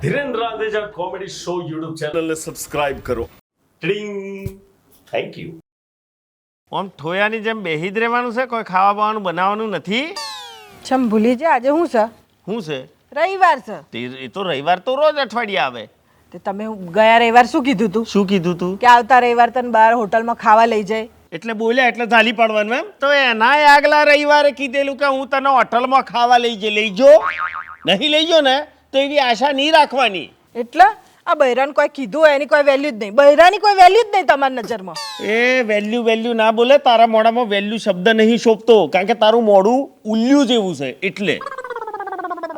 Dhiren Randeja comedy show YouTube ચેનલને subscribe કરો. ટિંગ. Thank you. આમ ઠોયાની જેમ બેહી જ રહેવાનું છે, કોઈ ખાવા બાવાનું બનાવવાનું નથી. છમ ભૂલી જા, આજે શું છે? શું છે? રવિવાર છે. એ તો રવિવાર તો રોજ અઠવાડિયે આવે. તે તમે ગયા રવિવાર શું કીધું તું? શું કીધું તું? કે આવતા રવિવાર તને બહાર હોટલમાં ખાવા લઈ જાય. એટલે બોલ્યા એટલે ઝાલી પાડવાનું એમ? તો એના આગલા રવિવારે કીધેલું કે હું તને હોટલમાં ખાવા લઈ જો. નહીં લઈ જો ને તો એવી આશા નહીં રાખવાની. એટલે આ બૈરાને કોઈ કીધું હોય એની કોઈ વેલ્યુ જ નહીં. બૈરાની કોઈ વેલ્યુ જ નહીં તમારી નજરમાં. એ વેલ્યુ ના બોલે, તારા મોઢામાં વેલ્યુ શબ્દ નહીં શોભતો, કારણ કે તારું મોઢું ઉલ્લ્યું જેવું છે એટલે.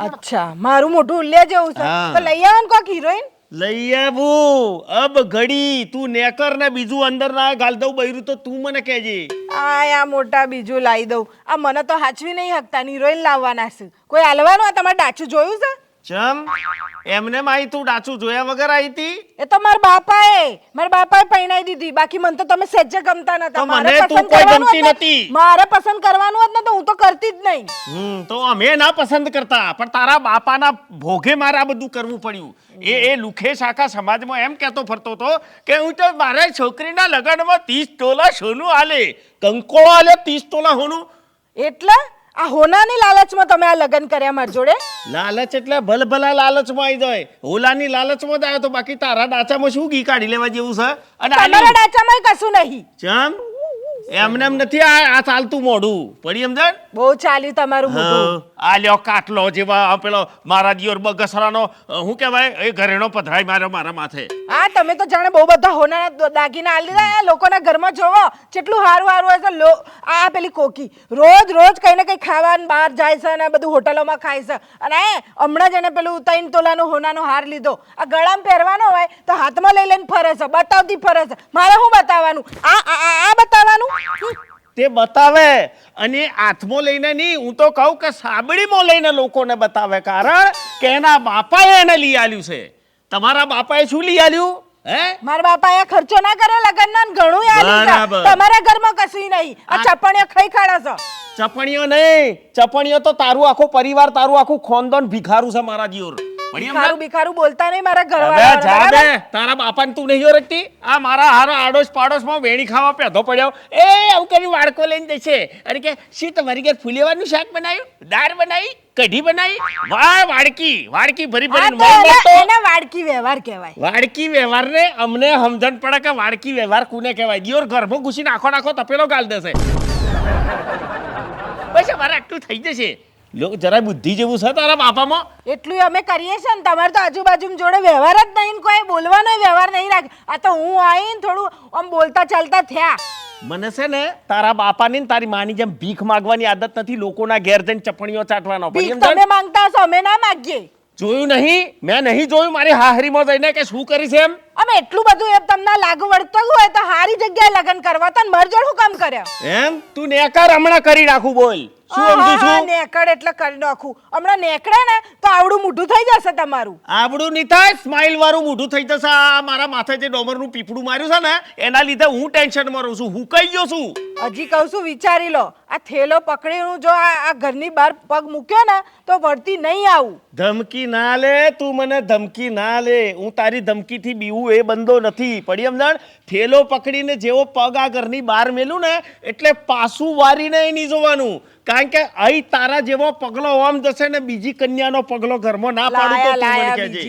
અચ્છા, મારું મોઢું ઉલ્યા જેવું છે તો લઈ આવવાનું કોક હિરોઈન. લઈ આવું અબ ઘડી તું નેકર ને બીજું અંદર ના ગાલ દઉં બૈરું તો તું મને કહેજે. આ મોટા બીજું લાવી દઉં. આ મને તો હાચવી નહીં હકતા, હિરોઈન લાવવાના છે. કોઈ હાલવાનું? આ તમારે ડાચું જોયું છે? ચમ એમને માઈ તું ડાચું જોયા વગર આવી હતી? એ તો મારા બાપાએ પૈણાઈ દીધી. બાકી મને તો તમે સહેજે ગમતા નતા. મને તું કોઈ ગમતી નથી. મારે પસંદ કરવાનું હોત ને તો હું તો કરતી જ નહીં. તો અમે ના પસંદ કરતા, પણ તારા બાપાના ભોગે મારે આ બધું કરવું પડ્યું. એ લુખે શાખા સમાજમાં એમ કહેતો ફરતો હતો કે હું તો મારા છોકરીના લગ્નમાં 30 તોલા સોનું આલે, કંકોળો આલે 30 તોલા સોનું. એટલે આ હોનાની લાલચમાં તમે આ લગ્ન કર્યા મારી જોડે? લાલચ એટલે ભલભલા લાલચમાં આવી જાય. હોલાની લાલચમાં જ આવ્યો તો, બાકી તારા ડાચામાં શું ઘી કાઢી લેવા જેવું છે? અને તમારા ડાચામાં કશું નહીં. ચમ એમને નથી આ ચાલતું મોઢું પડી સમજણ? બહુ ચાલ્યું તમારું મોઢું. આ લ્યો કાટલો જેવા પેલો મારા દિયોર બગસરાનો શું કહેવાય એ ઘરેણો પધરાઈ માર્યો મારા માથે. હા, તમે તો જાણે બહુ બધા હોનાના દાગીના આલી દીધા. લોકોના ઘરમાં જોવો કેટલું હારું હોય છે. આ પેલી કોકી રોજ કઈ ને કઈ ખાવાનું બહાર જાય છે ને બધું હોટલોમાં ખાય છે. અને હમણાં જ એને પેલું 3 તોલાનો હોનાનો હાર લીધો. આ ગળામાં પહેરવાનો હોય તો હાથમાં લઈ લઈને ફરે છે, બતાવતી ફરે છે. મારે શું બતાવવાનું? આ બતાવવાનું? તે બતાવે અને હાથમાં લઈને નહીં, હું તો કહું કે સાબડીમાં લઈને લોકોને બતાવે. કારણ કે એના બાપાએ એને લઈ આલ્યું છે. તમારા બાપાએ શું લઈ આલ્યું? હે, મારા બાપાએ ખર્ચો ના કર્યો લગનનો, ઘણું યાદ. તમારા ઘરમાં કશું નહીં. આ ચપણીઓ ખાઈ ખાડા છે. ચપણીઓ નહીં, ચપણીઓ તો તારું આખું પરિવાર, તારું આખું ખાનદાન ભિખારું છે મારા દિયોર. ભિખારું બોલતા નહીં મારા ઘરવાળા. તારા બાપાને તું નહીં ઓળખતી? આ મારા હારો આડોશ પાડોશમાં વેણી ખાવા પેધો પડ્યો. એ આવું કરી વાડકો લઈને જશે અને કે શું તમારી ઘેર ફુલેવાનું શાક બનાવ્યું, દાળ બનાવી, કઢી બનાવી? વાહ, વાડકી ભરી એને વાડકી વ્યવહાર કહેવાય. વાડકી વ્યવહાર ને અમને સમજણ પડે કે વાડકી વ્યવહાર કોને કહેવાય. દિયોર ઘરમાં ઘૂસીને આખો તપેલો ગાલ દેશે. બસ અમારે આટલું થઈ જશે. જરા બુદ્ધિ જેવું છે તારા બાપામાં. એટલું અમે કરીએ છીએ ને. તમારે તો આજુબાજુ જોડે વ્યવહાર જ નહીં, કોઈ બોલવાનો વ્યવહાર નહીં રાખે. આ તો હું આવીને થોડું આમ બોલતા ચાલતા થયા. મને છે ને તારા બાપાની ને તારી માની જેમ ભીખ માંગવાની આદત નથી. લોકોના ઘેર જઈને ચપણીઓ ચાટવાનો. તમે માંગતા હશો, અમે ના માંગીએ. જોયું નહીં? મેં નહીં જોયું મારી હાહરીમાં જઈને કે શું કરીશ એમ? અમે એટલું બધું એમ તમને લાગુ વળતું હોય તો હારી જગ્યાએ લગ્ન કરવા તો માર જોડ હું કામ કર્યા એમ? તું નેકર હમણાં કરી નાખું. બોલ શું સમજુ છું? નેકડ એટલે કરી નાખું. હમણાં નેકડે ને તો આવડું મોઢું થઈ જશે તમારું. આવડું નહીં થાય, સ્માઈલ વાળું મોઢું થઈ જશે. આ મારા માથે જે ડોમરનું પીપડું માર્યું છે ને એના લીધે હું ટેન્શનમાં રહું છું. હું કઈ ગયો છું? હજી કહું છું, વિચારી લો. આ થેલો પકડીને જો આ ઘરની બહાર પગ મૂક્યો ને તો વળતી નહીં આવું. ધમકી ના લે તું, મને ધમકી ના લે. હું તારી ધમકીથી બીવું એ બંધો નથી. પડી સમજણ? થેલો પકડીને જેવો પગ આ ઘરની બહાર મેલું ને એટલે પાછું વારીને નહીં જોવાનું. કારણ કે અહીં તારા જેવો પગલો ઓમ જશે ને બીજી કન્યાનો પગલો ઘરમાં ના પાડું તો તું મને કહેજે.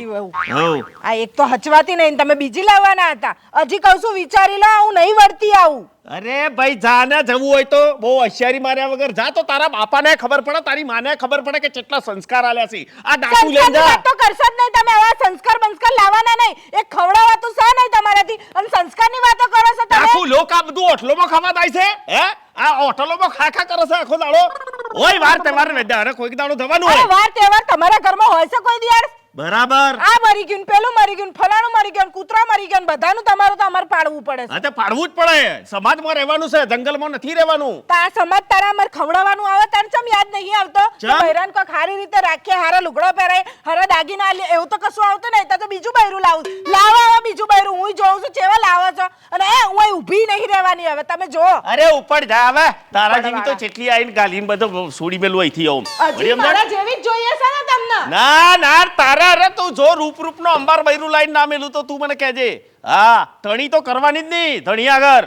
આ એક તો હચવાતી નહીં, તમે બીજી લાવવાના હતા. હજી કહું છું, વિચારી લો, હું નહીં વળતી આવું. અરે ભાઈ જા ને, જવું હોય તો બહુ હોશિયારી માર્યા વગર જા. તો તારા બાપાને ખબર પડે, તારી માને ખબર પડે કે કેટલા સંસ્કાર આલ્યા છે. આ ડાકુ લઈ જા. તો કરશો જ નહીં તમે. આવા સંસ્કાર લાવવાના નહીં. એક ખવડાવાતું છે નહીં તમારાથી અને સંસ્કારની વાતો કરો છો તમે. ડાકુ લોક આ બધું હોટલોમાં ખાવા જાય છે? હે, આ હોટલોમાં ખા કરે છે આખો દાડો? ઓય વાર તહેવાર વેદારે કોઈક દાડો જવાનું હોય. વાર તહેવાર તમારા ઘરમાં હોય છે કોઈ દિવસ? બરાબર. આ મરી ગયું, પેલું મરી ગયું, ફલાણું મરી ગયું, કૂતરા મરી ગયું, બધાનું તમારું તો અમારે પાડવું પડે છે. હા તો પાડવું જ પડે. સમાજમાં રહેવાનું છે, જંગલમાં નથી રહેવાનું. તો આ સમાજ તારા અમારે ખવડાવવાનું આવે તને ચમ યાદ નહીં આવતો? બૈરાન કોક હારી રીતે રાખીએ, હારા લુગડો પહેરાય, હારા દાગીના આલે, એવું તો કશું આવતું નહીં. તો બીજું બૈરું લાવો બીજું બૈરું. હું જોઉં છું ચેવા લાવો છો. અને હું ઊભી નહીં રહેવાની હવે, તમે જો. અરે ઉપર જા હવે. તારા જેવી તો ચેટલી આઈને ગાલીને બધો છોડી મેલું અહીંથી આવું. મારા જેવી જ જોઈએ છે ને તમને? ના તારા અરે તું જો રૂપનો અંબાર બૈરું લાઈન ના મેલું તો તું મને કહેજે. હા, ધણી તો કરવાની જ નહીં, ધણી આગળ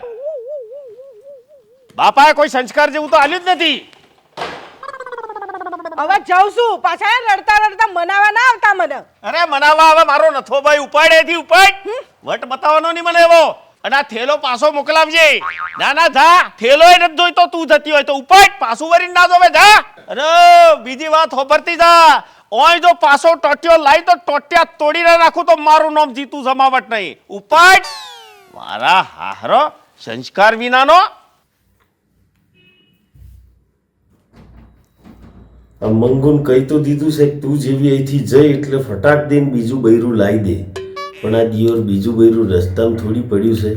બાપાએ કોઈ સંસ્કાર જેવું તો આલ્યું જ નથી. હવે જાઉં છું, પાછા રડતા રડતા મનાવા ના આવતા મને. અરે મનાવા હવે મારો નથો ભાઈ, ઉપાડ એથી ઉપાડ. વટ બતાવવાનો નહીં મને એવો. અને આ થેલો પાછો મોકલાવજે. ના ના જા, થેલો એ નથી જોઈતો, તું જતી હોય તો ઉપાડ, પાછું વરીને ના જોવે જા. અરે બીજી વાત હોભરતી જા. ઓય જો પાછો ટોટિયો લાઈ તો ટોટિયા તોડી ના નાખું તો મારું નામ જીતું જમાવટ નહીં. ઉપાડ. મારા હાહરો સંસ્કાર વિનાનો. આ મંગુન કહી તો દીધું છે કે તું જેવી અહીંથી જઈ એટલે ફટાક દઈને બીજું બૈરું લાવી દે, પણ આ દિયોર બીજું બૈરું રસ્તામાં થોડી પડ્યું છે.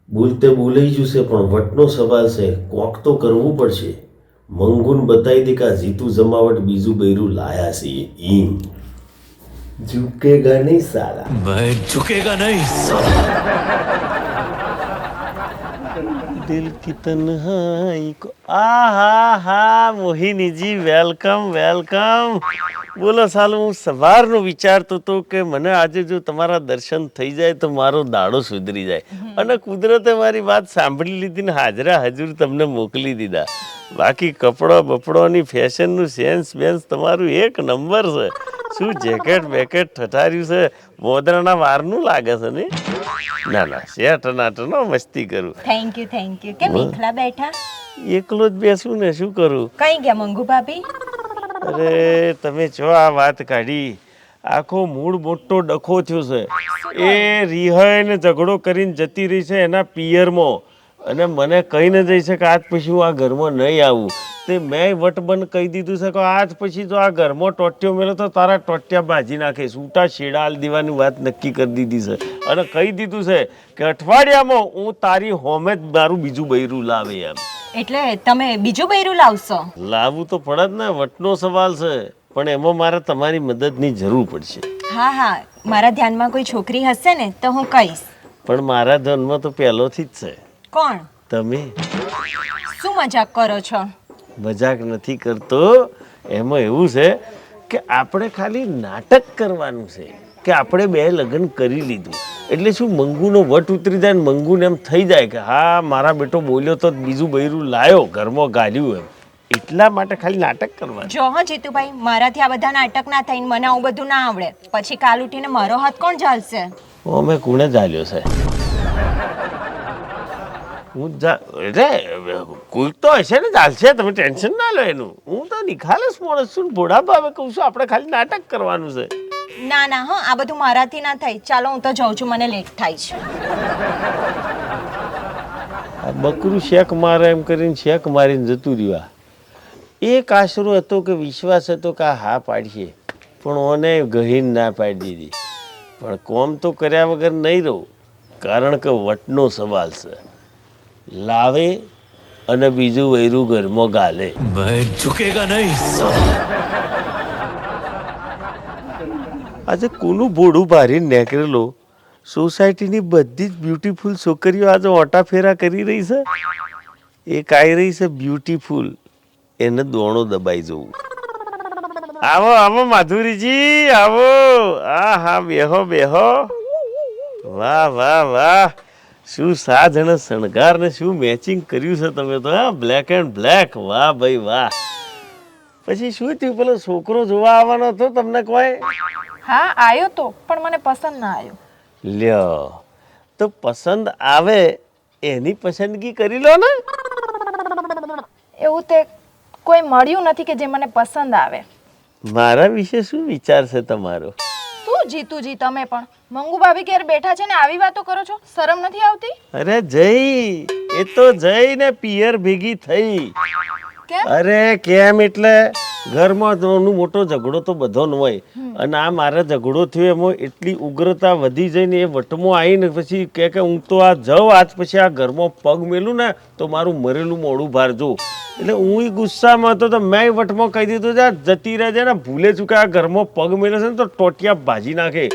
બોલતે બોલાઈ ગયું છે, પણ વટનો સવાલ છે, કોક તો કરવું પડશે. મંગુન બતાવી દે કે આ જીતું જમાવટ બીજું બૈરું લાયા છે ઈમ. ઝુકેગા નહીં સાલા. मैं झुकेगा नहीं દિલ કી તન્હાઈ કો આહા મોહિનીજી વેલકમ વેલકમ. બોલો સાલું, હું સવારનું વિચારતો હતો કે મને આજે જો તમારા દર્શન થઈ જાય તો મારો દાડો સુધરી જાય. અને કુદરતે મારી વાત સાંભળી લીધી ને હાજરા હજુર તમને મોકલી દીધા. બાકી કપડો બપડોની ફેશનનું સેન્સ બેન્સ તમારું એક નંબર છે. શું જેકેટ બેકેટ ઠઠાર્યું છે, મોદરાના વારનું લાગે છે ને. ના ના શેઠ નાટનો મસ્તી કરું. થેન્ક યુ કેમ એકલા બેઠા? એકલો જ બેસું ને શું કરું. કઈ ગયા મંગુ ભાભી? અરે તમે જો આ વાત કાઢી, આખો મૂળ મોટો ડખો થયો છે. એ રિહાઈને ઝઘડો કરીને જતી રહી છે એના પિયરમાં, અને મને કહીને જઈ છે કે આજ પછી હું આ ઘરમાં નહીં આવું. તે મેં વટબંધ કહી દીધું છે કે આજ પછી જો આ ઘરમાં ટોટિયો મેળો તો તારા ટોટિયા ભાજી નાખીશ. ઉટા શેડા હાલ દેવાની વાત નક્કી કરી દીધી છે. અને કહી દીધું છે કે અઠવાડિયામાં હું તારી હોમે જ મારું બીજું બૈરું લાવે એમ. એટલે તમે બીજું બૈરું લાવશો? લાવવું તો પડે જ ને, વટનો સવાલ છે, પણ એમાં મારે તમારી મદદની જરૂર પડશે. હા, મારા ધ્યાનમાં કોઈ છોકરી હશે ને તો હું કહીશ. પણ મારા ધ્યાનમાં તો પહેલોથી જ છે. કોણ? તમે. શું મજાક કરો છો? મજાક નથી કરતો. એમાં એવું છે કે આપણે ખાલી નાટક કરવાનું છે કે આપણે બે લગ્ન કરી લીધું એટલે શું મંગુનો વટ ઉતરી જાય ને મંગુને એમ થઈ જાય કે હા મારા બેટો બોલ્યો તો બીજું બૈરું લાયો ઘરમાં ગાલ્યું એમ. એટલા માટે ખાલી નાટક કરવાનું. જો હો જીતુભાઈ, મારાથી આ બધા નાટક ના થઈને મને આવું બધું ના આવડે. પછી કાલ ઉઠીને મારો હાથ કોણ ઝાલશે? અમે કોણે ઝાલ્યો છે? હું એટલે કોઈ તો હશે ને ચાલશે, તમે ટેન્શન ના લો એનું. હું તો નિખાલસ માણસ છું, ભોળા ભાવે કહું છું આપણે ખાલી નાટક કરવાનું છે. ના હો, આ બધું મારાથી ના થાય. ચાલો હું તો જાઉં છું, મને લેટ થાય છે. આ બકરું શેક મારે એમ કરીને શેક મારીને જતું રહ્યું. એક આશરો હતો કે વિશ્વાસ હતો કે હા પાડીએ, પણ ઓને ગહીન ના પાડી દીધી. પણ કોમ તો કર્યા વગર નહીં રહું, કારણ કે વટનો સવાલ છે. લાવે અને બીજું વૈરું ઘરમાં ગાલે. मैं झुकेगा नहीं આજે કોનું ભોળું ભારીને નીકળેલો. સોસાયટીની બધી જ બ્યુટીફુલ છોકરીઓ આજે ઓટા ફેરા કરી રહી છે. એક આવી રહી છે બ્યુટીફુલ, એને દોણો દબાઈ જવું. આવો આવો માધુરીજી આવો. હા બેહો બેહો. વાહ વાહ વાહ, શું સાજ અને શણગાર ને શું મેચિંગ કર્યું છે તમે તો. હા, બ્લેક એન્ડ બ્લેક. વાહ ભાઈ વાહ. પછી શું થયું, પેલો છોકરો જોવા આવવાનો હતો તમને કોઈ? હા આવ્યો તો, પણ મને પસંદ ના આવ્યો. લ્યો, તો પસંદ આવે એની પસંદગી કરી લો ને. એવું તે કોઈ મળ્યું નથી કે જે મને પસંદ આવે. મારા વિશે શું વિચાર છે તમારો? શું જીતુજી, તમે પણ મંગુ ભાભી ઘેર બેઠા છે ને આવી વાતો કરો છો? શરમ નથી આવતી? અરે જઈ, એ તો જઈને પિયર ભેગી થઈ. કેમ? અરે કેમ એટલે ઘરમાં નાનું મોટો ઝઘડો તો બધો ન હોય, અને આ મારે ઝઘડો થયો એમાં એટલી ઉગ્રતા વધી જઈને એ વટમાં આવીને પછી કે હું તો આ જાઉં, આજ પછી આ ઘરમાં પગ મેલું ને તો મારું મરેલું મોડું બહાર જો. એટલે હું ગુસ્સામાં હતો તો મેં વટમાં કહી દીધું છે જતી રહેજે ને, ભૂલે ચૂકે આ ઘરમાં પગ મેલે છે ને તો ટોટિયા ભાજી નાખે,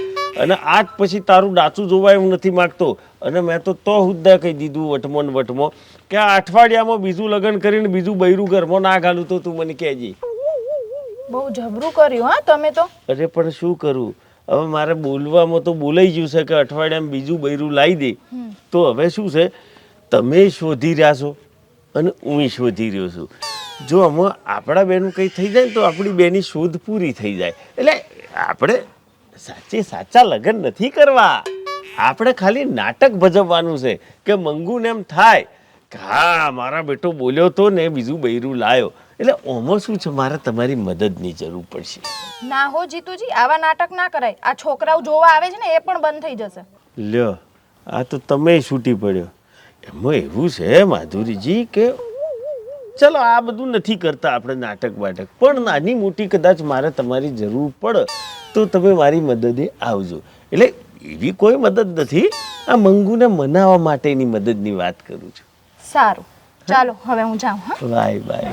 અને આજ પછી તારું ડાચું જોવા એવું નથી માગતો. અને મેં તો હુદ્દા કહી દીધું વટમાં કે આ અઠવાડિયામાં બીજું લગ્ન કરીને બીજું બૈરું ઘરમાં ના ઘાલું તો તું મને કહેજે. બહુ જબરું કર્યું હા તમે તો. અરે પણ શું કરું હવે, મારે બોલવામાં તો બોલાઈ ગયું છે કે અઠવાડિયામાં બીજું બૈરું લાવી દે. તો હવે શું છે, તમે શોધી રહ્યા છો અને હું શોધી રહ્યો છું. જો આમાં આપણા બેનું કંઈ થઈ જાય ને તો આપણી બેની શોધ પૂરી થઈ જાય. એટલે આપણે સાચા લગ્ન નથી કરવા, આપણે ખાલી નાટક ભજવવાનું છે કે મંગુને એમ થાય કે હા મારા બેટો બોલ્યો તો ને બીજું બૈરું લાયો. એટલે આમાં શું છે, મારે તમારી મદદની જરૂર પડશે. ના હો જીતુજી, આવા નાટક ના કરાય. આ છોકરાઓ જોવા આવે છે ને એ પણ બંધ થઈ જશે. લ્યો, આ તો તમે છૂટી પડ્યો. એમાં એવું છે માધુરીજી કે ચલો આ બધું નથી કરતા આપણે નાટક બાટક, પણ નાની મોટી કદાચ મારે તમારી જરૂર પડે તો તમે મારી મદદે આવજો. એટલે એવી કોઈ મદદ નથી, આ મંગુને મનાવવા માટેની મદદની વાત કરું છું. સારું, ચાલો હવે હું જાઉં. હા, બાય બાય.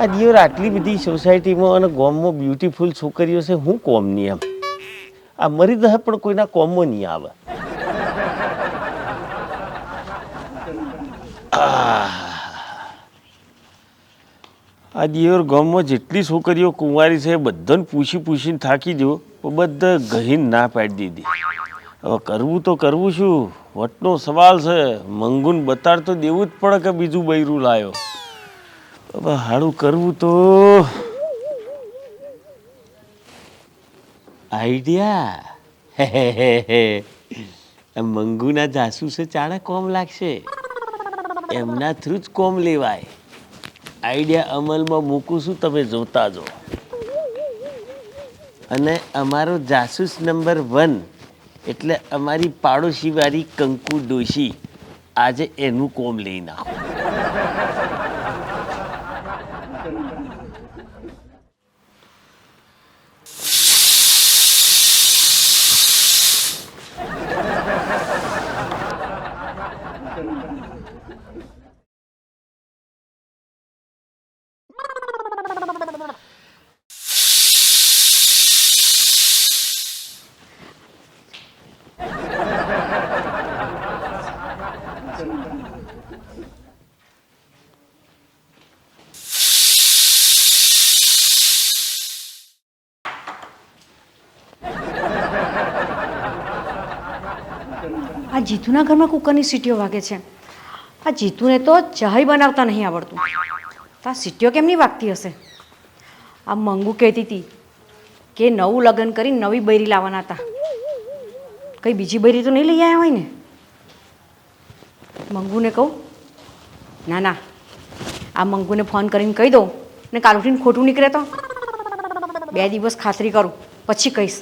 આ દિયોર આટલી બધી સોસાયટીમાં અને ગામમાં બ્યુટીફુલ છોકરીઓ છે, હું કોમની એમ આ મરી દે પણ કોઈના કોમમાં નહીં આવે. આ દિયોર ગામમાં જેટલી છોકરીઓ કુંવારી છે બધાને પૂછીને થાકી જો, બધા ગહીન ના પાડી દીધી. હવે કરવું તો કરવું શું, વટનો સવાલ છે. મંગુન બતાડ તો દેવું જ પડે કે બીજું બૈરું લાયો. હવે હાડું કરવું તો આઈડિયા મંગુના જાસૂસે ચાણે કોમ લાગશે, એમના થ્રુ જ કોમ લેવાય. આઈડિયા અમલમાં મૂકું છું, તમે જોતા જો. અને અમારો જાસૂસ નંબર 1 એટલે અમારી પાડોશી વાળી કંકુ ડોશી, આજે એનું કોમ લઈ નાખો. આ જીતુના ઘરમાં કુકરની સીટીઓ વાગે છે. આ જીતુને તો ચાય બનાવતા નહીં આવડતું, તો આ સીટીઓ કેમની વાગતી હશે? આ મંગુ કહેતી હતી કે નવું લગ્ન કરી નવી બૈરી લાવવાના હતા. કંઈ બીજી બૈરી તો નહીં લઈ આવ્યા હોય ને? મંગુને કહું, ના આ મંગુને ફોન કરીને કહી દઉં ને કાલ ઉઠીને ખોટું નીકળે તો 2 દિવસ ખાતરી કરું પછી કહીશ.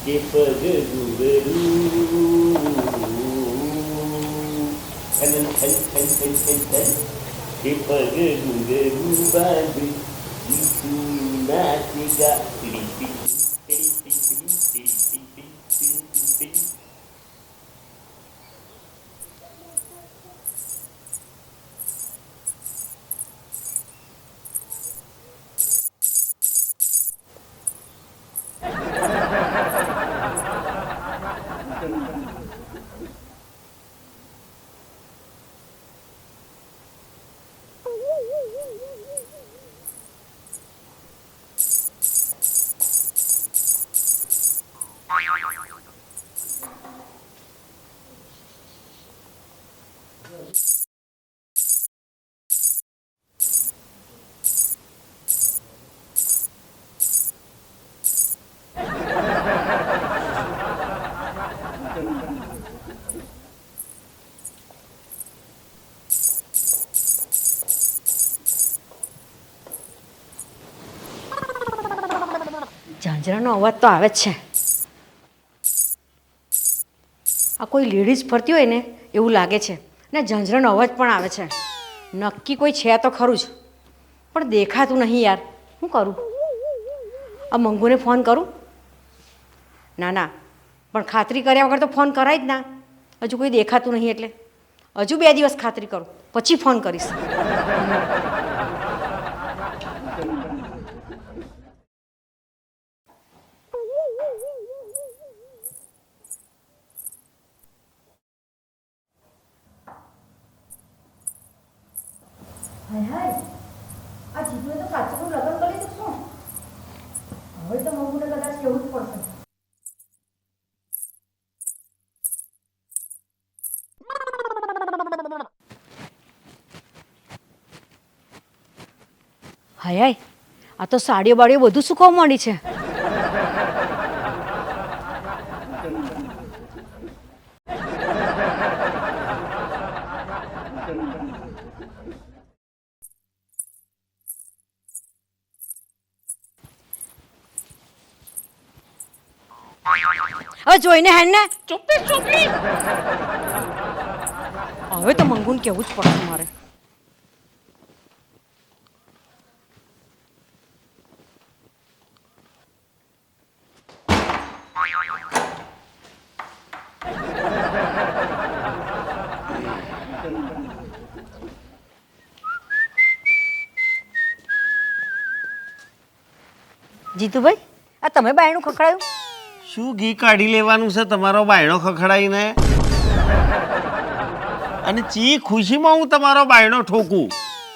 કે પગ ગુબરું કે પગ ગુબરું બાંધી નાચેગા. ઝાંઝરાનો અવાજ તો આવે જ છે. આ કોઈ લેડીઝ ફરતી હોય ને એવું લાગે છે. ને ઝંઝરનો અવાજ પણ આવે છે. નક્કી કોઈ છે તો ખરું જ, પણ દેખાતું નહીં યાર. શું કરું? આ મંગુને ફોન કરું? ના ના, પણ ખાતરી કર્યા વગર તો ફોન કરાય જ ના. હજુ કોઈ દેખાતું નહીં એટલે હજુ 2 દિવસ ખાતરી કરું, પછી ફોન કરીશ. આ જીતુએ તો સાચું લગ્ન કરી તો શું? હવે તો મંગુને કદાચ કેવું જ પડશે. હાય આ તો સાડીઓ બાડીઓ બધું સુકવવા માંડી છે. હવે જોઈને હેન ને હવે તો મંગુને કેવું જ પડશે મારે. જીતુભાઈ, આ તમે બાયણું ખખડાયું? શું ઘી કાઢી લેવાનું છે તમારો બાયણો ખખડાઈને? અને ચી ખુશીમાં હું તમારો બાયણો ઠોકું?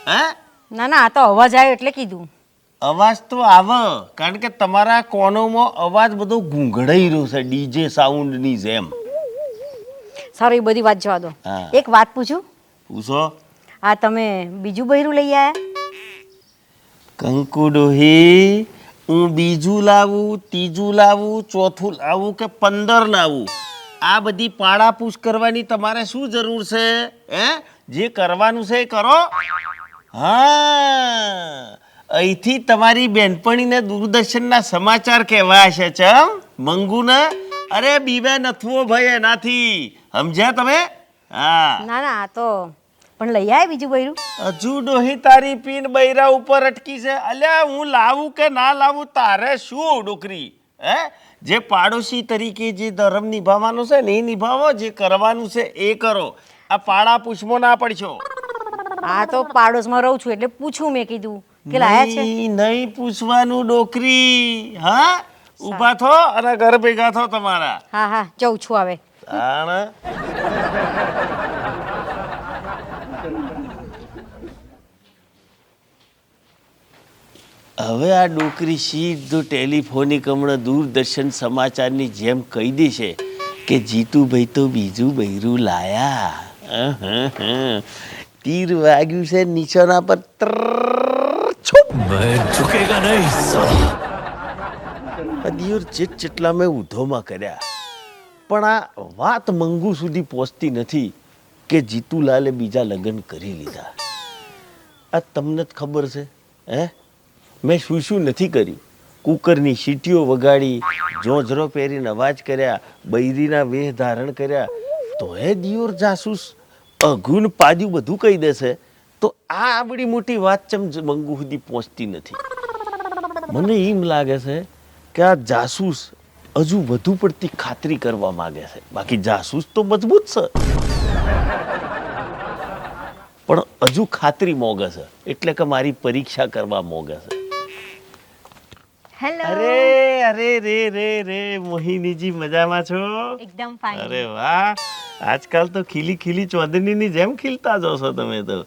હે? ના ના, આ તો અવાજ આવ્યો એટલે કીધું. અવાજ તો આવે, કારણ કે તમારા કોનોમાં અવાજ બધો ગૂંગળાઈ રહ્યો છે ડીજે સાઉન્ડની જેમ. સારું, એ બધી વાત જવા દો. હા. એક વાત પૂછું? પૂછો. આ તમે બીજું બૈરું લઈ આવ્યા? કંકુ ડોહી, હું બીજું લાવું, ત્રીજું લાવું, ચોથું લાવું કે 15 લાવું, આ બધી પાડાપૂછ કરવાની તમારે શું જરૂર છે? હે? જે કરવાનું છે એ કરો. હા, અહીંથી તમારી બેનપણીને દૂરદર્શનના સમાચાર કહેવા છે. ચમ મંગુને? અરે બીબે નથવો ભાઈ એનાથી, સમજ્યા તમે? હા. ના ના, આ તો પણ લઈ આવ્યા બીજું બૈરું? હજુ ડોહી તારી પીન બૈરા ઉપર અટકી છે. અલ્યા હું લાવું કે ના લાવું તારે શું ડોકરી? હે? જે પાડોશી તરીકે જે ધર્મ નિભાવવાનો છે ને એ નિભાવો, જે કરવાનું છે એ કરો. આ પાડા પૂછમાં ના પડશો. આ તો પાડોશમાં રહું છું એટલે પૂછું, મેં કીધું કે લાયા છે. નહીં પૂછવાનું ડોકરી. હા, ઊભા થો અને ઘર ભેગા થો તમારા. હા હા, જઉં છું હવે. હવે આ ડોકરી સીધું ટેલિફોનિક હમણાં દૂરદર્શન સમાચારની જેમ કહી દેશે કે જીતુભાઈ તો બીજું બૈરું લાયા. તીર વાગ્યું છે નીચેના પર. मैं झुकेगा नहीं साला. દિયોર જેટલા મેં ઉધોમાં કર્યા, પણ આ વાત મંગુ સુધી પહોંચતી નથી કે જીતુલાલે બીજા લગ્ન કરી લીધા. આ તમને જ ખબર છે. હે, મેં શું શું નથી કર્યું? કુકરની સીટીઓ વગાડી, જોંજરો પહેરીને અવાજ કર્યા, બૈરીના વેહ ધારણ કર્યા, તો હે દિયોર જાસૂસ અઘુન પાદ્યું બધું કહી દેશે. તો આ આવડી મોટી વાત ચમ મંગુ સુધી પહોંચતી નથી? મને એમ લાગે છે કે આ જાસૂસ હજુ વધુ પડતી ખાતરી કરવા માંગે છે. બાકી જાસૂસ તો મજબૂત છે, પણ હજુ ખાતરી મોગે છે, એટલે કે મારી પરીક્ષા કરવા મોગે છે. હેલો. અરે અરે રે રે રે મોહિનીજી, મજામાં છો? એકદમ ફાઇન. અરે વાહ, આજકાલ તો ખીલી ખીલી ચોદનીની જેમ ખીલતા જો છો તમે તો.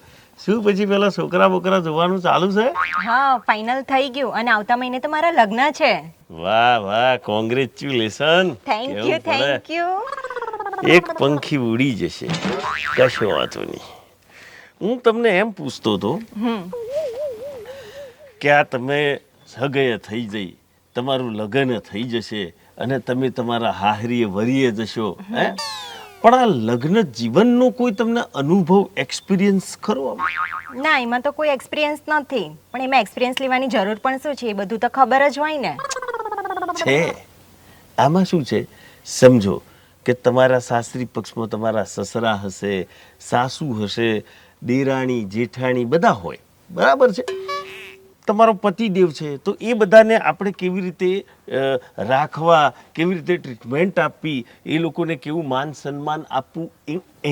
શું પછી પેલા છોકરા બોકરા જોવાનું ચાલુ છે? હા, ફાઇનલ થઈ ગયું અને આવતા મહિને તો મારા લગ્ન છે. વાહ વાહ, congratulation. Thank you, thank you. એક પંખી ઉડી જશે, કશો વાંધો નહીં. હું તમને એમ પૂછતો હતો કે આ તમે સગાઈ થઈ જઈ, તમારું લગ્ન થઈ જશે અને તમે તમારા હાહરીએ વરીએ જશો, હે? પણ આ લગ્ન જીવનનો કોઈ તમને અનુભવ, એક્સપિરિયન્સ ખરો? ના, એમાં તો કોઈ એક્સપિરિયન્સ નથી, પણ એમાં એક્સપિરિયન્સ લેવાની જરૂર પણ શું છે? એ બધું તો ખબર જ હોય ને. છે. આમાં શું છે સમજો, કે તમારા સાસરી પક્ષમાં તમારા સસરા હશે, સાસુ હશે, દેરાણી જેઠાણી બધા હોય, બરાબર છે. તમારો પતિદેવ છે, તો એ બધાને આપણે કેવી રીતે રાખવા, કેવી રીતે ટ્રીટમેન્ટ આપવી, એ લોકોને કેવું માન સન્માન આપવું,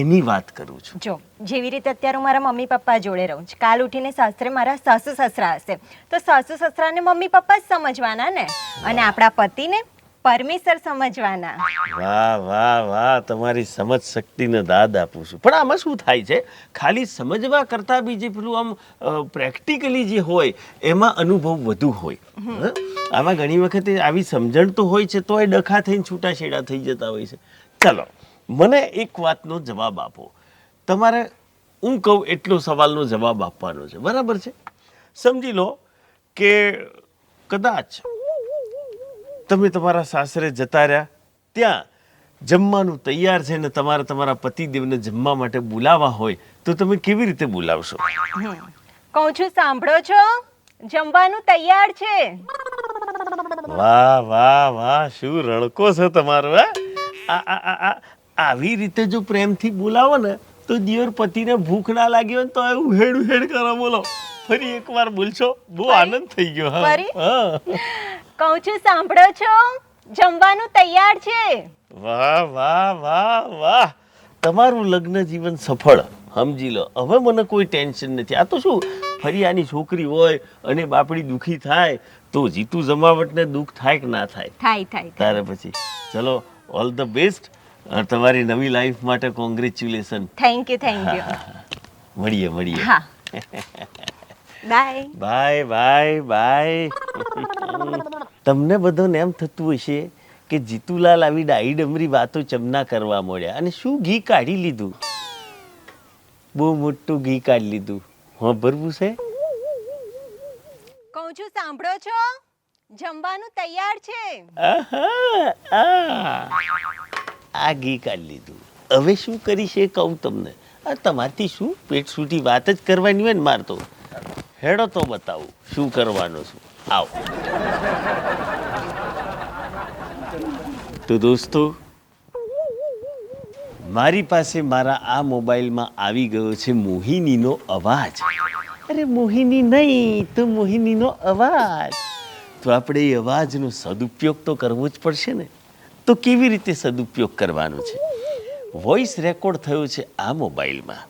એની વાત કરું છું. જો જેવી રીતે અત્યારે હું મારા મમ્મી પપ્પા જોડે રહું છું, કાલ ઉઠીને સાસરે મારા સાસુ સસરા હશે તો સાસુ સસરાને મમ્મી પપ્પા જ સમજવાના ને, અને આપણા પતિને પરમેશ્વર સમજવાના. વાહ વાહ વાહ, તમારી સમજ શક્તિને દાદ આપું છું. પણ આમાં શું થાય છે, ખાલી સમજવા કરતાં બી જે પેલું આમ પ્રેક્ટિકલી જે હોય એમાં અનુભવ વધુ હોય. આમાં ઘણી વખતે આવી સમજણ તો હોય છે તો એ ડખા થઈને છૂટાછેડા થઈ જતા હોય છે. ચાલો, મને એક વાતનો જવાબ આપો. તમારે હું કહું એટલો સવાલનો જવાબ આપવાનો છે, બરાબર છે. સમજી લો કે કદાચ તમે તમારા સાસરે જતા રહ્યા, ત્યાં જમવાનું તૈયાર છે ને તમારે તમારા પતિદેવને જમવા માટે બોલાવવા હોય તો તમે કેવી રીતે બોલાવશો? કહું છું સાંભળો છો, જમવાનું તૈયાર છે. વાહ વાહ વાહ, શું રણકો છે તમારો! આવી રીતે જો પ્રેમથી બોલાવો ને તો દિયોર પતિને ભૂખ ના લાગી હોય તો એવું હેડ હેડ કરો. બોલો, ફરી એકવાર બોલશો, બહુ આનંદ થઈ ગયો. હા, કહું છું સાંભળો છો, જમવાનું તૈયાર છે. વાહ વાહ વાહ વાહ, તમારું લગ્ન જીવન સફળ. સમજી લો, હવે મને કોઈ ટેન્શન નથી. આ તો શું, ફરી આની છોકરી હોય અને બાપડી દુખી થાય તો જીતુ જમાવટને દુઃખ થાય કે ના થાય? થાય. તારે પછી ચલો, ઓલ ધ બેસ્ટ. તમારી નવી લાઈફ માટે કોંગ્રેચ્યુલેશન. Thank you. મળીએ. હા, બાય. બાય. તમને બધાને એમ થતું હશે કે જીતુલાલ આવી ડાઈ ડમરી વાતો ચમના કરવા મળ્યા અને શું ઘી કાઢી લીધું? બહુ મોટું ઘી કાઢી લીધું. હા, ભરવું છે. કહું છું સાંભળો છો, જમવાનું તૈયાર છે. આ ઘી કાઢી લીધું. હવે શું કરીશ એ કહું તમને. તમારથી શું પેટ સૂટી વાત જ કરવાની હોય ને માર તો. હેડો તો બતાવું શું કરવાનું છું. આવો. તો દોસ્તો, મારી પાસે મારા આ મોબાઈલમાં આવી ગયો છે મોહિનીનો અવાજ. અરે મોહિની નહીં તો મોહિનીનો અવાજ. તો આપણે એ અવાજનો સદુપયોગ તો કરવો જ પડશે ને. તો કેવી રીતે સદુપયોગ કરવાનો છે? વોઇસ રેકોર્ડ થયો છે આ મોબાઈલમાં,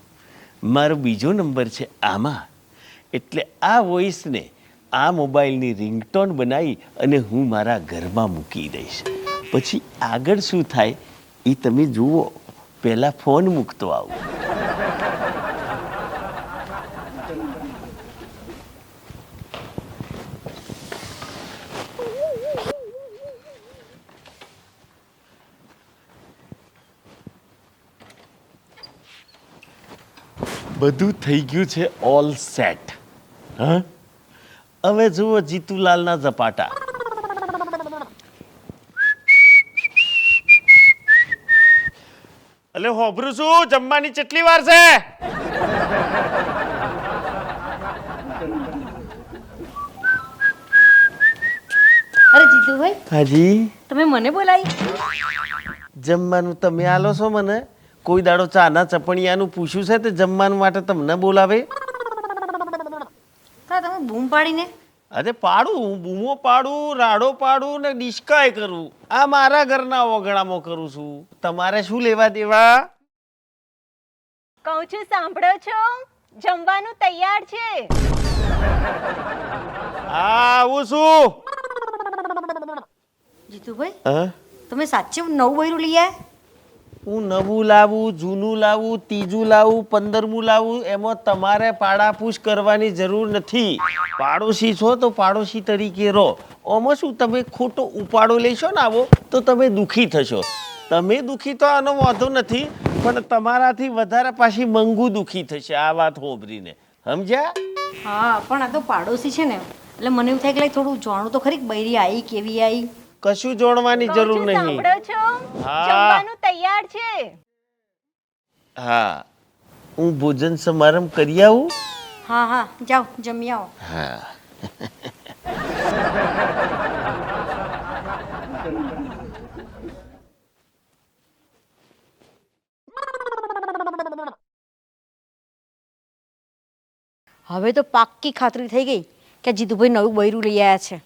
મારો બીજો નંબર છે આમાં. એટલે આ વોઇસને આ મોબાઈલની રિંગટોન બનાવી અને હું મારા ઘરમાં મૂકી દઈશ. પછી આગળ શું થાય એ તમે જુઓ. પહેલાં ફોન મૂકતો આવું. બધું થઈ ગયું છે ઓલ સેટ. હા, હવે જુઓ જીતુલાલના ઝપાટા. એટલે હોભરું છું, જમવાની કેટલી વાર છે? અરે જીતુભાઈ, હાજી. તમે મને બોલાવી? જમવાનું તમે આલો છો મને? કોઈ દાડો ચાના ચપણિયાનું પૂછ્યું છે તે જમવાનું માટે તમને બોલાવે? તમે બૂમ પાડીને? અરે પાડું, હું બૂમો પાડું, રાડો પાડું ને ડિસ્કાય કરું. આ મારા ઘરના ઓગણામાં કરું છું. તમારે શું લેવા દેવા? કહું છું સાંભળો છો, જમવાનું તૈયાર છે. આવું છું. જીતુભાઈ, હા, તમે સાચે નવું બૈરું લઈ આવ્યા? હું નવું લાવું, જૂનું લાવું, ત્રીજું લાવું, 15મું લાવું, એમાં તમારે પાડાપૂછ કરવાની જરૂર નથી. પાડોશી છો તો પાડોશી તરીકે રહો. આમાં શું, તમે ખોટો ઉપાડો લેશો ને આવો તો તમે દુઃખી થશો. તમે દુઃખી તો આનો વાંધો નથી, પણ તમારાથી વધારે પાછી મંગુ દુઃખી થશે આ વાત હોભરીને. સમજ્યા? હા, પણ આ તો પાડોશી છે ને, એટલે મને એવું થાય કે થોડું જાણવું તો ખરી કે બૈરી આવી કેવી આવી. કશું જોડવાની જરૂર નહીં. સાંભળો છો, જમવાનું તૈયાર છે. હા, હું ભોજન સમારંભ કરી આવું. હા, જાઓ જમી આવો. હા. હવે તો પાક્કી ખાતરી થઈ ગઈ કે જીતુભાઈ નવું બૈરું લઈ આવ્યા છે.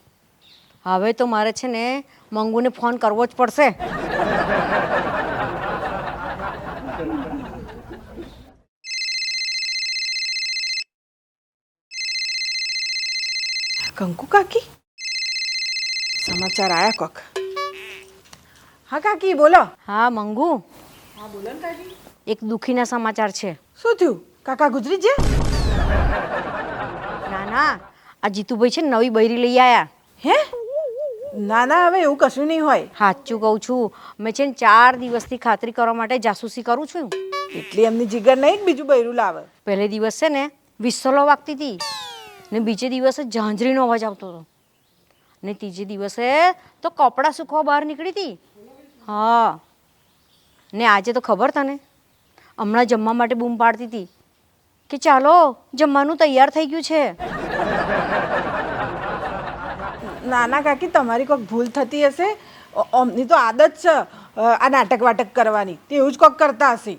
હવે તો મારે છે ને મંગુને ફોન કરવો જ પડશે. કંકુ કાકી સમાચાર આયા કોક. હા કાકી બોલો. હા મંગુ, એક દુઃખીના સમાચાર છે. શું થયું? કાકા ગુજરી ગયા? ના ના, આ જીતુભાઈ છે ને નવી બૈરી લઈ આવ્યા. હે? ના ના, હવે એવું કશું નહીં હોય. સાચું કહું છું, મેં છે ને 4 દિવસથી ખાતરી કરવા માટે જાસૂસી કરું છું. એટલી એમની જીગર નહીં કે બીજું બૈરું લાવે. પહેલે દિવસ છે ને વિસલો વાગતી હતી ને બીજે દિવસે ઝાંઝરીનો અવાજ આવતો હતો ને ત્રીજે દિવસે તો કપડાં સૂકવા બહાર નીકળી હતી. હા, ને આજે તો ખબર તને હમણાં જમવા માટે બૂમ પાડતી હતી કે ચાલો જમવાનું તૈયાર થઈ ગયું છે. નાના કાકી તમારી કોઈક ભૂલ થતી હશે. અમની તો આદત છે આ નાટક વાટક કરવાની, તે એવું જ કોક કરતા હશે.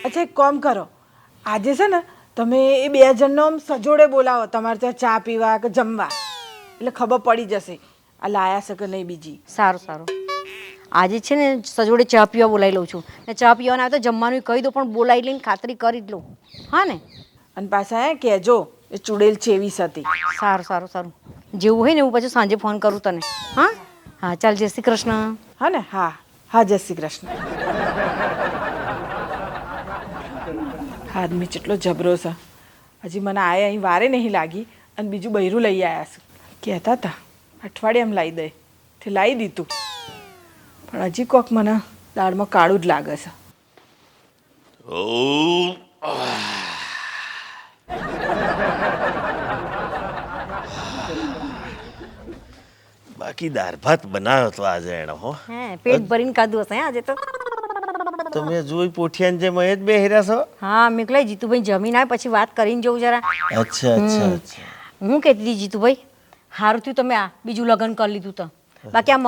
અચ્છા એક કામ કરો, આજે છે ને તમે એ 2 જણનો આમ સજોડે બોલાવો તમારે ત્યાં ચા પીવા કે જમવા, એટલે ખબર પડી જશે આ લાયા છે કે નહીં બીજી. સારું સારું, આજે છે ને સજોડે ચા પીવા બોલાવી લઉં છું ને ચા પીવાના આવે તો જમવાનું કહી દો, પણ બોલાવી લઈને ખાતરી કરી જ લઉં. હા ને? અને પાછા કહેજો એ ચૂડેલ ચેવીસ હતી. સારું સારું સારું, જેવું હોય ને એવું પછી સાંજે ફોન કરું તને. હા હા, ચાલ, જય શ્રી કૃષ્ણ. હા ને? હા હા, જય શ્રી કૃષ્ણ. આદમી કેટલો જબરો છે, હજી મને આયા અહીં વારે નહીં લાગી અને બીજું બૈરું લઈ આવ્યા છે. કહેતા હતા અઠવાડિયામાં લાવી દે, તે લાવી દીધું, પણ હજી કોક મને દાળમાં કાળું જ લાગે છે. બાકી દાળ ભાત બનાવ્યો તો આજે એનો હો. હે, પેટ ભરીને ખાધું હશે આજે તો. તમે જોઈ પોઠિયાને જેમ જ બેહર્યા છો. હા, મેં કહ્યું જીતુભાઈ જમીન આવે પછી વાત કરીને જવું જરા. અચ્છા અચ્છા અચ્છા. હું કહેતી હતી જીતુભાઈ, સારું થયું તમે આ બીજું લગ્ન કરી લીધું તો. બાકી આ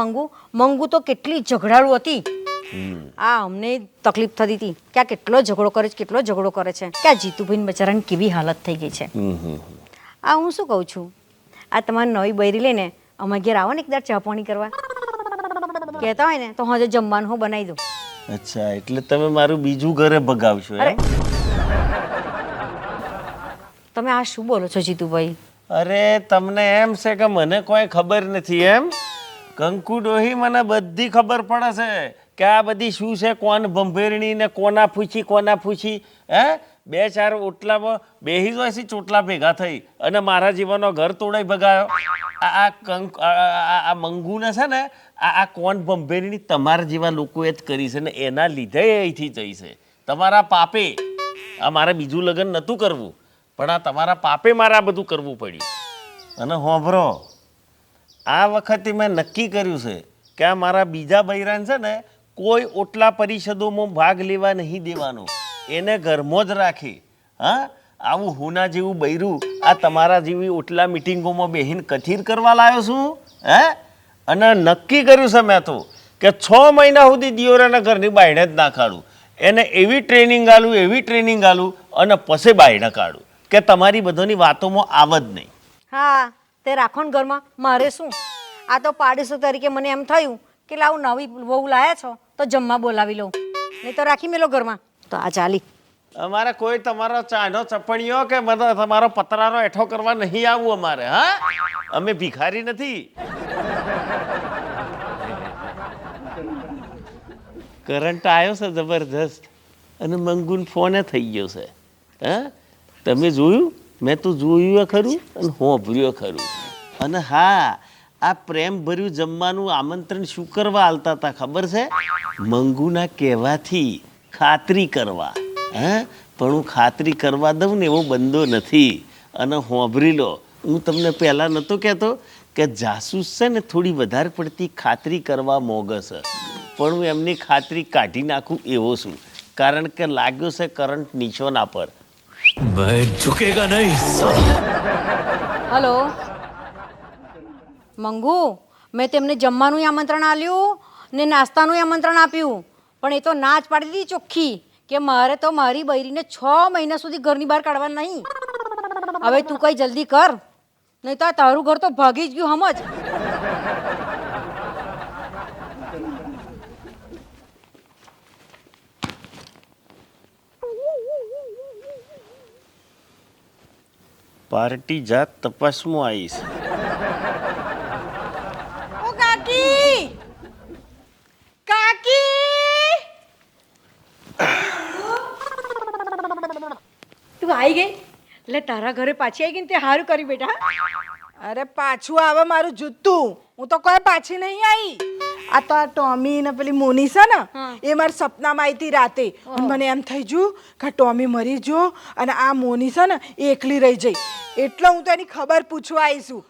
મંગુ તો કેટલી ઝઘડાળુ હતી. આ અમને તકલીફ થતી હતી કે આ કેટલો ઝઘડો કરે છે, કેટલો ઝઘડો કરે છે, કે આ જીતુભાઈ બચારાની કેવી હાલત થઈ ગઈ છે. આ હું શું કહું છું, આ તમારી નવી બૈરી લઈને અમારા ઘેર આવો ને એકદાર ચા પાણી કરવા. કહેતા હોય ને તો હજે જમવાનું હું બનાવી દઉં. અચ્છા, એટલે તમે મારું બીજું ઘરે ભગાવશો એમ? તમે આ શું બોલો છો જીતુભાઈ? અરે તમને એમ છે કે મને કોઈ ખબર નથી એમ? કંકુ ડોહી મને બધી ખબર પડે છે કે આ બધી શું છે, કોણ ભંભેરણી ને કોના પૂછી હે? 2-4 ઓટલામાં બેહી જ હોય છે, ચોટલા ભેગા થઈ અને મારા જીવનનો ઘર તોડાઈ ભગાયો. આ મંગુને છે ને આ કોણ ભંભેરણી તમારા જેવા લોકોએ જ કરી છે ને એના લીધે અહીંથી જઈ છે. તમારા પાપે આ મારે બીજું લગ્ન નહોતું કરવું, પણ આ તમારા પાપે મારે આ બધું કરવું પડ્યું. અને હોભરો, આ વખતે મેં નક્કી કર્યું છે કે આ મારા બીજા બૈરાન છે ને કોઈ ઓટલા પરિષદોમાં ભાગ લેવા નહીં દેવાનો, એને ઘરમાં જ રાખી. હા, આવું હુના જેવું બૈરું આ તમારા જેવી ઓટલા મિટિંગોમાં બેહીને કથીર કરવા લાવ્યો છું હે? અને નક્કી કર્યું છે મેં તો કે 6 મહિના સુધી દિયોરાના ઘરની બાયણે જ ના કાઢું, એને એવી ટ્રેનિંગ આલું અને પછી બાયણે કાઢું કે તમારી બધાની વાતોમાં આવ જ નહીં. હા, તે રાખો ને ઘરમાં, મારે શું? આ તો પાડોશો તરીકે મને એમ થયું કે લાવ નવી વહુ લાયા છો તો જમવા બોલાવી લઉં, નહીં તો રાખી મેલો ઘરમાં. તો આ ચાલી. અમારે કોઈ તમારો ચાનો ચપણીઓ કે તમારો પતરાનો એઠો કરવા નહીં આવવું અમારે. હા, અમે ભિખારી નથી. કરંટ આવ્યો છે જબરજસ્ત અને મંગુન ફોને થઈ ગયો છે. હા, તમે જોયું? મેં તો જોયું ખરું અને હોંભર્યું ખરું. અને હા, આ પ્રેમ ભર્યું જમવાનું આમંત્રણ શું કરવા આલતા હતા ખબર છે? મંગુના કહેવાથી ખાતરી કરવા. હા, પણ હું ખાતરી કરવા દઉં ને એવો બંદો નથી. અને હોંભરી લો, હું તમને પહેલાં નહોતો કહેતો કે જાસૂસ છે ને થોડી વધારે પડતી ખાતરી કરવા મોગે છે, પણ હું એમની ખાતરી કાઢી નાખું એવો છું, કારણ કે લાગ્યો છે કરંટ નીચોના પર. मैं झुकेगा नहीं साला. હલો મંગુ, મેં તેમને જમવાનું આમંત્રણ આપ્યું ને નાસ્તાનું આમંત્રણ આપ્યું, પણ એ તો ના જ પાડી દીધી ચોખ્ખી કે મારે તો મારી બૈરીને 6 મહિના સુધી ઘરની બહાર કાઢવા નહીં. હવે તું કઈ જલ્દી કર, નહીં તો આ તારું ઘર તો ભાગી જ ગયું સમજ. પાર્ટી જાત તપાસમાં આવીશ. ઓ કાકી, કાકી, તું આવી ગઈ એટલે તારા ઘરે પાછી આવી ગઈ ને તે સારું કર્યું બેટા. અરે પાછું આવે મારું જૂતું, હું તો કોઈ પાછી નહીં આવી. આ તો આ ટોમી ને પેલી મોની છે ને, એ મારા સપનામાં આવી હતી રાતે, અને મને એમ થઈ ગયું કે આ ટોમી મરી જો અને આ મોની છે ને એ એકલી રહી જઈ, એટલે હું તો એની ખબર પૂછવા આવીશું.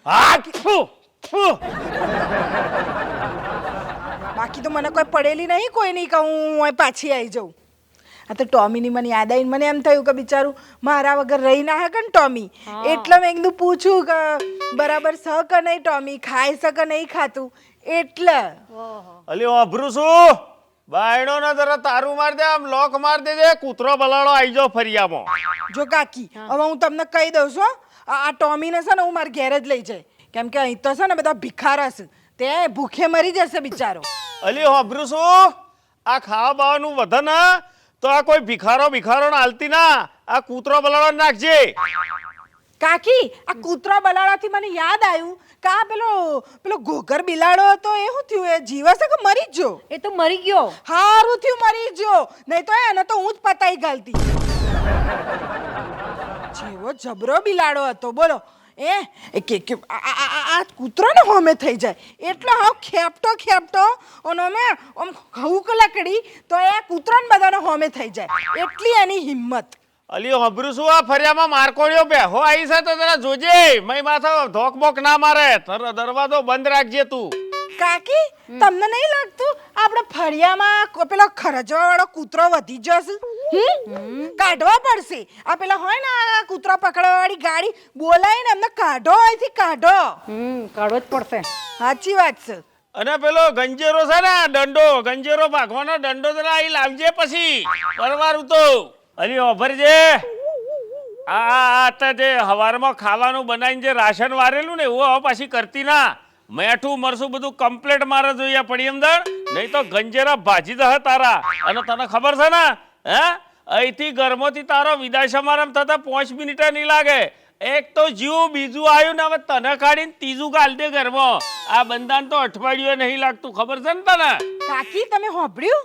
બાકી તો મને કોઈ પડેલી નહીં, કોઈ નહીં કે હું અહીં પાછી આવી જાઉં. આ તો ટોમીની મને યાદ આવીને મને એમ થયું કે બિચારું મારા વગર રહી ના હકે ને ટોમી, એટલે મેં કીધું પૂછું કે બરાબર છે કે નહીં, ટોમી ખાય છે કે નહીં ખાતું, એટલે. અલી વાભરું છું, બાયણો ને જરા તારું માર દે, આમ લોક માર દેજે, કૂતરો બલાડો આવી જાવ ફરિયામાં. જો કાકી, હવે હું તમને કહી દઉં છું, આ ટોમીને છે ને હું મારા ઘેર જ લઈ જાય, કેમ કે અહીં તો છે ને બધા ભિખારા છે, તે ભૂખે મરી જશે બિચારો. અલી વાભરું છું, આ ખાવા બાવાનું વધે ને તો આ કોઈ ભિખારો ને હાલતી ના, આ કૂતરો બલાડો નાખજે. કાકી, આ કૂતરા બલાડાથી મને યાદ આવ્યું કે આ પેલો ઘોઘર બિલાડો હતો, એ શું થયું? એ જીવે છે કે મરી જ ગયો? એ તો મરી ગયો. હારું થયું મરી ગયો, નહીં તો એને તો હું જ પતાઈ ગાલતી. જેવો જબરો બિલાડો હતો બોલો. આ કૂતરો ને હોમે થઈ જાય એટલે હા ખેપટો અને મેં આમ ઘઉં કે લકડી તો એ કૂતરાને બધાને હોમે થઈ જાય, એટલી એની હિંમત. અલી વાભરું છું, આ ફરિયામાં મારકોડ્યો બેહો આવી છે તો જરા જોજે, મય માથે ધોક બોક ના મારે, દરવાજો બંધ રાખજે તું. કાકી, તમને નહીં લાગતું આપણે ફળિયામાં પેલો ખરજવા વાળો કૂતરો વધી જશે? કાઢવા પડશે. આ પેલા હોય ને આ કૂતરા પકડવા વાળી ગાડી, બોલાવીને એમને કાઢો, અહીંથી કાઢો. કાઢવો જ પડશે. સાચી વાત છે. અને પેલો ગંજેરો છે ને દંડો, ગંજેરો ભાગવાનો દંડો જરા અહીં લાવજે, પછી પરવારું તો. અલી ઓભરજે, આ જે હવારમાં ખાવાનું બનાવીને જે રાશન વારેલું ને એવું હવે પાછી કરતી ના. મેઠું મરસું બધું કમ્પ્લેટ મારે જોઈએ પડી અંદર, નહીં તો ગંજેરા ભાજી દે તારા. અને તને ખબર છે ને, હે અહીંથી ગરમોથી તારો વિદાય સમારંભ થતા 5 મિનિટ નહીં લાગે. એક તો જીવ, બીજું આવ્યું ને હવે તને કાઢીને ત્રીજું ગાલ દે ઘરમાં. આ બંધાન તો અઠવાડિયું નહીં લાગતું, ખબર છે ને તને? કાકી, તમે સાંભળ્યું?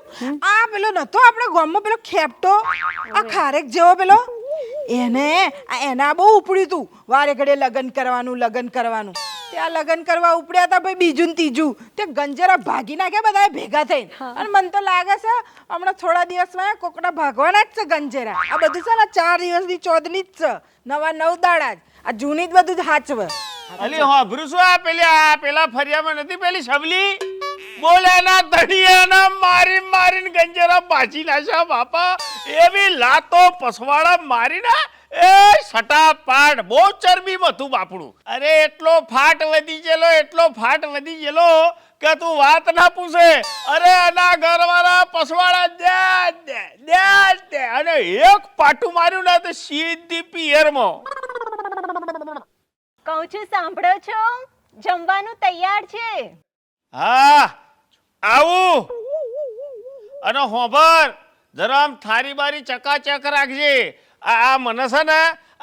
આ પેલો નતો આપણા ગામમાં પેલો ખેપટો, આ ખારેક જેવો પેલો, એના બહુ ઉપડ્યું તું વારે ઘડે લગ્ન કરવાનું. ત્યાં લગ્ન કરવા ઉપડ્યા હતા ભાઈ, બીજું ને ત્રીજું તે ગંજરા ભાગી નાખ્યા બધા ભેગા થઈને. અને મને તો લાગે છે હમણાં થોડા દિવસમાં કોકડા ભાગવાના જ છે ગંજેરા. આ બધું છે ને 4 દિવસની ચોદની જ છે, નવા 9 દાડા જ. આ જૂની જ બધું જ હાચવે. અલી હોભરું છું, આ પેલા ફરિયામાં નથી પેલી સબલી બોલ્યાના ધડિયાના મારીને ગંજેરા બાજી નાખ્યા બાપા. એવી લાતો પસવાડા મારીને એ સટાપાટ બહુ ચરબીમાં હતું બાપડું. અરે એટલો ફાટ વધી ગયેલો કે તું વાત ના પૂછે. અરે આના ઘરવાળા પસવાડા દે અને એક પાટું માર્યું ને તો સીધી પિયરમાં. કહું છું સાંભળો છો, જમવાનું તૈયાર છે. હા આવું. અને હોભર જરા આમ થારી બારી ચકાચક રાખજે. આ મને છે ને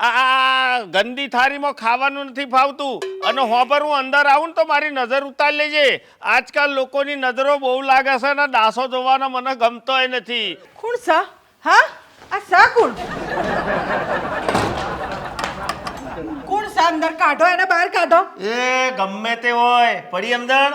આ ગંદી થારીમાં ખાવાનું નથી ફાવતું. અને હોભર હું અંદર આવું ને તો મારી નજર ઉતારી લેજે. આજકાલ લોકોની નજરો બહુ લાગે છે ને ડાસો જોવાનો મને ગમતોય નથી. કોણ સા? હા, આ સા કોણ? કોણ સા? અંદર કાઢો, એને બહાર કાઢો. એ ગમે તે હોય પડી અંદર.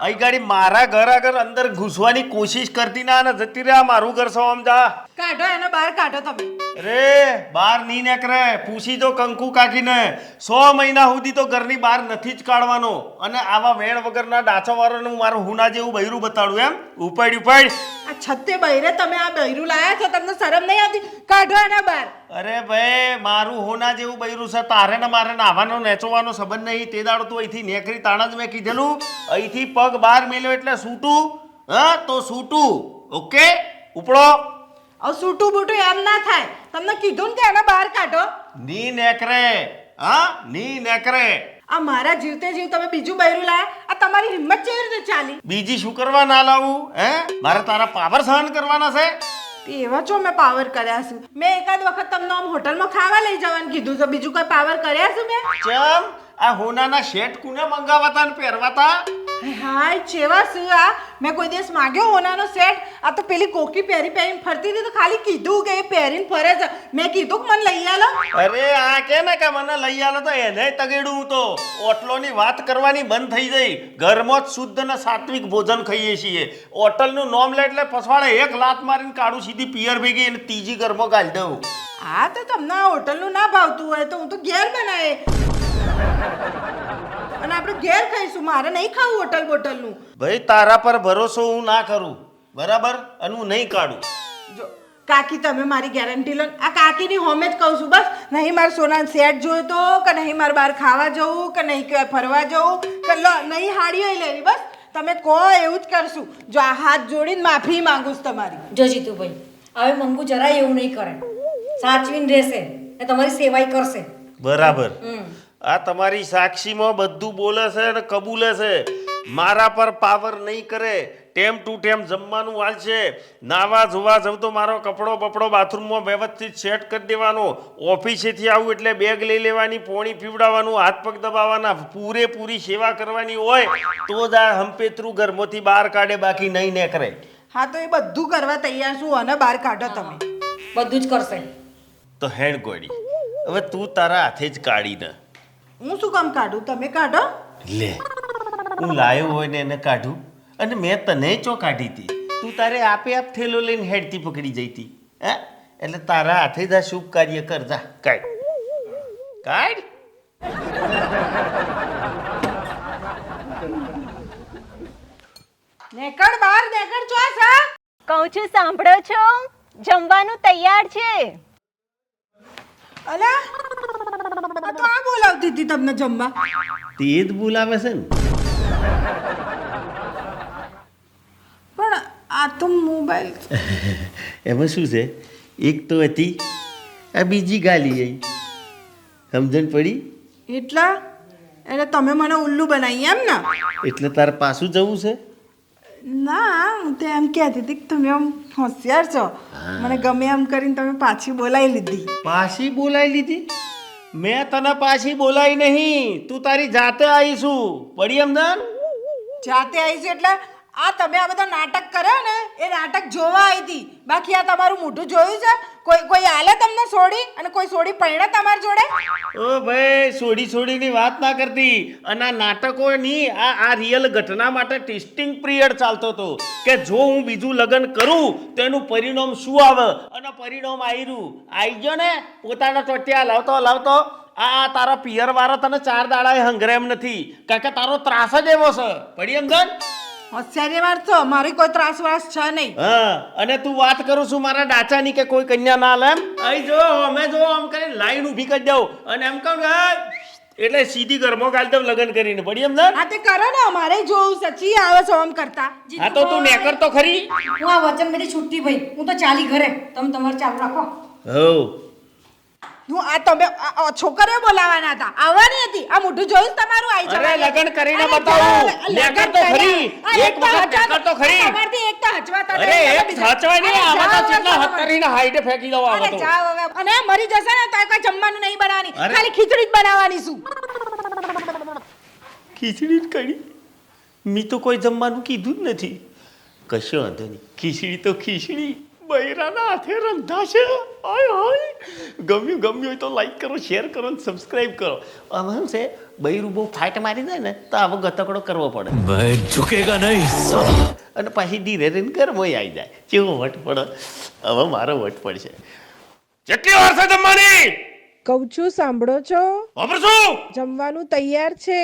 અહીં ગાડી મારા ઘર આગળ અંદર ઘૂસવાની કોશિશ કરતી ના અને જતી રહ્યા. મારું ઘર સૌ સમજા. કાઢો, એને બહાર કાઢો તમે. અરે બહાર નહીં નીકળે, પૂછી તો કંકુ કાકીને. 100 મહિના સુધી તો ઘરની બહાર નથી જ કાઢવાનો. અને આવા વેણ વગરના ડાચો વાળાનું મારું હુના જેવું બૈરું બતાડું એમ? ઉપાડ. આ છત્તે બૈરે તમે આ બૈરું લાયા છો, તમને શરમ નહીં આવતી? કાઢો એને બહાર. અરે ભાઈ, મારું હોના જેવું બૈરું છે, તારે ને મારે નાવાનો નેચવાનો સંબંધ નહીં. તે દાડો તું અહીંથી નેકરી તાણા જ મેં કીધેલું, અહીંથી પગ બહાર મેલ્યો એટલે સૂટું. હા તો સૂટું. ઓકે ઉપડો. હવે સૂટું બૂટું એમ ના થાય. તમને કીધું ને કે એને બહાર કાઢો. ની નેકરે, હા ની નેકરે. આ મારા જીવતે જીવ તમે બીજું બૈરું લાયા, આ તમારી હિંમત કેવી રીતે ચાલી? બીજી શું કરવા ના લાવું? હે, મારે તારા પાવર સહન કરવાના છે? તે એવા છો મેં પાવર કર્યા છે? મેં એકાદ વખત તમને આમ હોટલમાં ખાવા લઈ જવાનું કીધું છે, બીજું કોઈ પાવર કર્યા છે મેં? ચમ આ હોનાના શેટ કુને મંગાવાતા ને પહેરવાતા? હાય ચેવા શું આ? મેં કોઈ દિવસ માગ્યો હોનાનો સેટ? આ તો પેલી કોકી પહેરી પહેરીને ફરતી હતી તો ખાલી કીધું કે એ પહેરીને ફરે છે. મેં કીધું કે મને લઈ આલો. અરે આ કે ને કે મને લઈ આલો તો એને તગેડું હું તો ઓટલોની વાત કરવાની બંધ થઈ ગઈ. ઘરમાં જ શુદ્ધ અને સાત્વિક ભોજન ખાઈએ છીએ. હોટલનું નામ લે એટલે પછવાડે એક લાત મારીને કાઢું સીધી પિયર ભેગી અને ત્રીજી ઘરમાં ગાળી દઉં. હા તો તમને આ હોટલનું ના ભાવતું હોય તો હું તો ઘેર બનાવે અને આપણે ઘેર ખાઈશું. મારે નહીં ખાવું હોટલ બોટલનું. ભાઈ તારા પર ભરોસો હું ના કરું, બરાબર? અને હું નહીં કાઢું. જો કાકી તમે મારી ગેરંટી લો. આ કાકીની હોમે જ કહું છું બસ. નહીં મારે સોનાનો સેટ જોઈતો કે નહીં મારે બહાર ખાવા જવું કે નહીં કે ફરવા જવું કે નહીં હાડીઓ લેવી. બસ તમે કહો એવું જ કરશું. જો આ હાથ જોડીને માફી માંગુ છું તમારી. જો જીતુભાઈ, હવે મંગુ જરાય એવું નહીં કરે, સાચવીને રહેશે ને તમારી સેવાય કરશે. બરાબર. આ તમારી સાક્ષીમાં બધું બોલે છે અને કબૂલે છે. મારા પર પાવર નહીં કરે. ટેમ ટુ ટેમ જમવાનું વાલશે. નાવા ધોવા જવું તો મારો કપડો બપડો બાથરૂમમાં વ્યવસ્થિત સેટ કરી દેવાનો. ઓફિસેથી આવું એટલે બેગ લઈ લેવાની, પોણી પીવડાવવાનું, હાથ પગ દબાવવાના, પૂરેપૂરી સેવા કરવાની હોય તો જ આ હંપેતરું ઘરમાંથી બહાર કાઢે, બાકી નહીં ને કરે. હા તો એ બધું કરવા તૈયાર છું અને બહાર કાઢો તમે. બધું જ કરશે. તો હેડ ગોડી, હવે તું તારા હાથે જ કાઢી દે. હું શું કામ કાઢું? તમે કાઢો. લે, હું લાયો હોય ને એને કાઢું? અને મેં તને ચો કાઢી હતી? તું તારે આપે આપ થેલો લઈને હેડથી પકડી જઈ હતી. હે, એટલે તારા હાથે જ આ શુભ કાર્ય કરજા. કાઢ કાઢ. નેકળ બહાર, નેકળ ચોસ. હા કહું છું સાંભળો છો? જમવાનું તૈયાર છે. અલા આ તો આ બોલાવતી હતી તમને જમવા. તે જ બોલાવે છે ને. પણ આ તો મોબાઈલ. એમાં શું છે? એક તો હતી, આ બીજી ગાલી આવી. સમજણ પડી? એટલા એટલે તમે મને ઉલ્લુ બનાવી એમ ને? એટલે તારે પાછું જવું છે? ના, હું તો એમ કહેતી હતી કે તમે આમ હોશિયાર છો. મને ગમે એમ કરીને તમે પાછી બોલાવી લીધી. પાછી બોલાવી લીધી? મેં તને પાછી બોલાવી નહીં, તું તારી જાતે આવીશું. પડી અમદાન? જાતે આવી છે એટલે આ તમે આ બધા નાટક કર્યા ને એ નાટક જોવા આવી હતી. બાકી આ તમારું મોઢું જોયું છે? કોઈ આલે તમને સોડી અને કોઈ સોડી પૈણે તમારી જોડે? ઓ ભાઈ, સોડી સોડીની વાત ના કરતી. અને આ નાટકો નહીં, આ રિયલ ઘટના માટે ટેસ્ટિંગ પિરિયડ ચાલતો હતો કે જો હું બીજું લગ્ન કરું તો એનું પરિણામ શું આવે. અને પરિણામ આવ્યું. આવી ગયો ને પોતાના ટોટિયા લાવતો લાવતો આ તારા પિયર વાળા તને 4 દાડાએ હંગરે એમ નથી, કારણ કે તારો ત્રાસ જ એવો છે. પડી એમ ગન? હોશિયારી વાર છો, મારી કોઈ ત્રાસ વાસ છે નહીં. હા, અને તું વાત કરું છું મારા ડાચાની કે કોઈ કન્યા ના લે એમ? આઈ જો અમે જો આમ કરીને લાઈન ઊભી કરી દઉં અને એમ કહું એટલે સીધી ઘરમાં ગાલ દઉં લગ્ન કરીને. પડી એમ ને? હા તે કરો ને, અમારે જોવું સચી આવે છે આમ કરતા. હા તો તું નેકર તો ખરી. હું આ વચન મેરી છૂટતી ભાઈ, હું તો ચાલી ઘરે, તમે તમારે ચાલુ રાખો. હો, હું આ તમે છોકરીઓ બોલાવાના હતા, આવવાની હતી. આ મોઢું જોયું છે તમારું? આવી અરે જવાય. લગ્ન કરીને અરે બતાવું. લગ્ન નેકર તો કર્યા. ખરી. આ એક વખત નેકર તો ખરી. તમારથી એક તો હચવાતા અરે નહીં. એક સાચવાય નહીં, અરે આમાં તો જાઓ કેટલા હવે. હતરીને હાઈડે ફેંકી દઉં આમાં અરે તો. જાઓ હવે. અને મરી જશે ને તો કોઈ જમવાનું નહીં બનાવવાની, અરે. ખાલી ખીચડી જ બનાવવાની છું. ખીચડી જ કાઢી? મેં તો કોઈ જમવાનું કીધું જ નથી. કશો વાંધો નહીં, ખીચડી તો ખીચડી બૈરાના હાથે રંધાશે. હાય હાય, ગમ્યું હોય તો લાઈક કરો, શેર કરો અને સબસ્ક્રાઇબ કરો. આમાં શું છે, બૈરું બહુ ફાઇટ મારી જાય ને તો આવો ગતકડો કરવો પડે. मैं झुकेगा नहीं साला. અને પાછી ધીરે ધીરે ઘરમાં આવી જાય. કેવો વટ પડે? હવે મારો વટ પડશે. કેટલી વાર છે જમવાની? કહું છું સાંભળો છો? વાપરશું જમવાનું તૈયાર છે.